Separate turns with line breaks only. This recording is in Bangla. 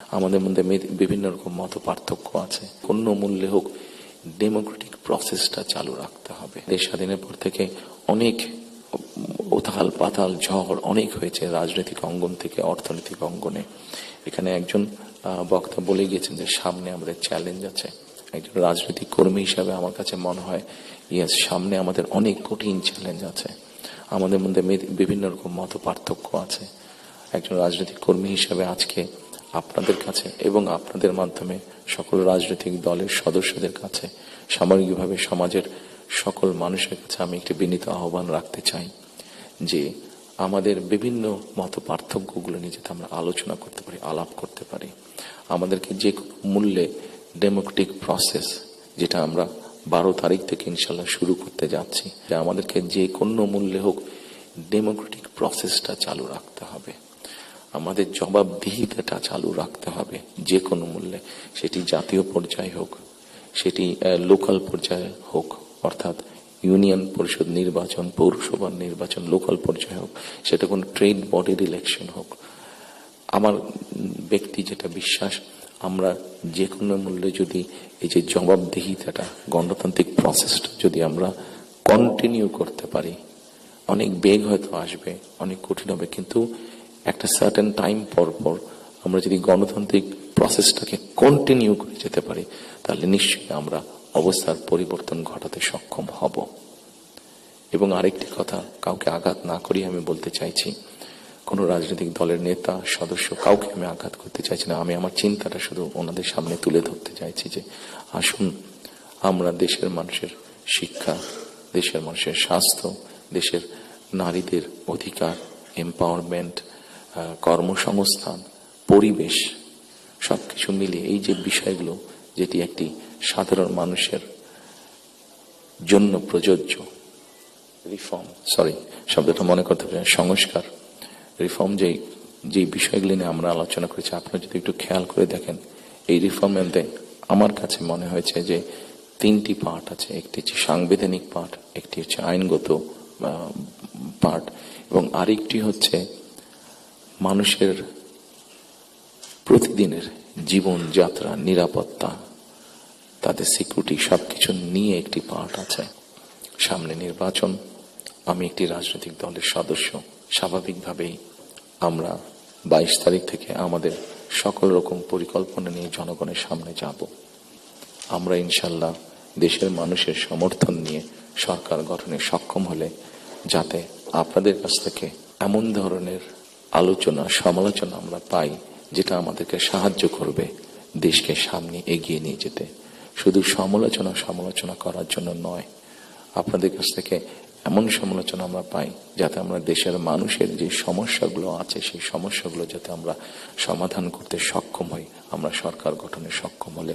আমাদের মধ্যে বিভিন্ন রকম মত পার্থক্য আছে, কোন মূল্যে হোক ডেমোক্রেটিক প্রসেসটা চালু রাখতে হবে। দেশ স্বাধীনের পর থেকে অনেক উথাল পাতাল ঝড় অনেক হয়েছে, রাজনৈতিক অঙ্গন থেকে অর্থনৈতিক অঙ্গনে। এখানে একজন বক্তা বলে গিয়েছেন যে সামনে আমাদের চ্যালেঞ্জ আছে। একজন রাজনৈতিক কর্মী হিসাবে আমার কাছে মনে হয় ইয়েস, সামনে আমাদের অনেক কঠিন চ্যালেঞ্জ আছে। আমাদের মধ্যে বিভিন্ন রকম মত পার্থক্য আছে। একজন রাজনৈতিক কর্মী হিসাবে আজকে আপনাদের কাছে এবং আপনাদের মাধ্যমে সকল রাজনৈতিক দলের সদস্যদের কাছে, সামগ্রিকভাবে সমাজের সকল মানুষের কাছে আমি একটি বিনীত আহ্বান রাখতে চাই যে আমাদের বিভিন্ন মত পার্থক্যগুলো নিয়ে যাতে আমরা আলোচনা করতে পারি, আলাপ করতে পারি। আমাদেরকে যে কোনো মূল্যে ডেমোক্রেটিক প্রসেস, যেটা আমরা 12 তারিখ থেকে ইনশাল্লাহ শুরু করতে যাচ্ছি, যে আমাদেরকে যে কোনো মূল্যে হোক ডেমোক্রেটিক প্রসেসটা চালু রাখতে হবে। আমাদের জবাবদিহিতাটা চালু রাখতে হবে যে কোনো মূল্যে, সেটি জাতীয় পর্যায়ে হোক, সেটি লোকাল পর্যায়ে হোক, অর্থাৎ ইউনিয়ন পরিষদ নির্বাচন, পৌরসভার নির্বাচন, লোকাল পর্যায়ে হোক, সেটা কোনো ট্রেড বডির ইলেকশন হোক। আমার ব্যক্তি যেটা বিশ্বাস, আমরা যে কোনো মূল্যে যদি এই যে জবাবদিহিতাটা, গণতান্ত্রিক প্রসেসটা যদি আমরা কন্টিনিউ করতে পারি, অনেক বেগ হয়তো আসবে, অনেক কঠিন হবে, কিন্তু একটা সার্টেন টাইম পর পর আমরা যদি গণতান্ত্রিক প্রসেসটাকে কন্টিনিউ করে যেতে পারি, তাহলে নিশ্চয়ই আমরা অবস্থার পরিবর্তন ঘটাতে সক্ষম হব। এবং আরেকটি কথা, কাউকে আঘাত না করি আমি বলতে চাইছি, কোনো রাজনৈতিক দলের নেতা সদস্য কাউকে আমি আঘাত করতে চাইছি না। আমি আমার চিন্তাটা শুধু ওনাদের সামনে তুলে ধরতে চাইছি যে আসুন আমরা দেশের মানুষের শিক্ষা, দেশের মানুষের স্বাস্থ্য, দেশের নারীদের অধিকার, এম্পাওয়ারমেন্ট, কর্মসংস্থান, পরিবেশ, সবকিছু মিলিয়ে এই যে বিষয়গুলো, যেটি একটি সাধারণ মানুষের জন্য প্রযোজ্য শব্দটা মনে করতে পারেন, সংস্কার, রিফর্ম, যে বিষয়গুলি নিয়ে আমরা আলোচনা করেছি, আপনারা যদি একটু খেয়াল করে দেখেন, এই রিফর্মের মধ্যে আমার কাছে মনে হয়েছে যে 3টি পার্ট আছে। একটি হচ্ছে সাংবিধানিক পার্ট, একটি হচ্ছে আইনগত পার্ট, এবং আরেকটি হচ্ছে মানুষের প্রতিদিনের জীবনযাত্রা, নিরাপত্তা, তাদের সিকিউরিটি, সবকিছু নিয়ে একটি পার্ট আছে। সামনে নির্বাচন, আমি একটি রাজনৈতিক দলের সদস্য, স্বাভাবিকভাবেই আমরা 22 তারিখ থেকে আমাদের সকল রকম পরিকল্পনা নিয়ে জনগণের সামনে যাব। আমরা ইনশাল্লাহ দেশের মানুষের সমর্থন নিয়ে সরকার গঠনে সক্ষম হলে যাতে আপনাদের কাছ থেকে এমন ধরনের আলোচনা, সমালোচনা আমরা পাই যেটা আমাদেরকে সাহায্য করবে দেশকে সামনে এগিয়ে নিয়ে যেতে। শুধু সমালোচনা করার জন্য নয়, আপনাদের কাছ থেকে এমন সমালোচনা আমরা পাই যাতে আমরা দেশের মানুষের যে সমস্যাগুলো আছে, সেই সমস্যাগুলো যাতে আমরা সমাধান করতে সক্ষম হই, আমরা সরকার গঠনে সক্ষম হলে।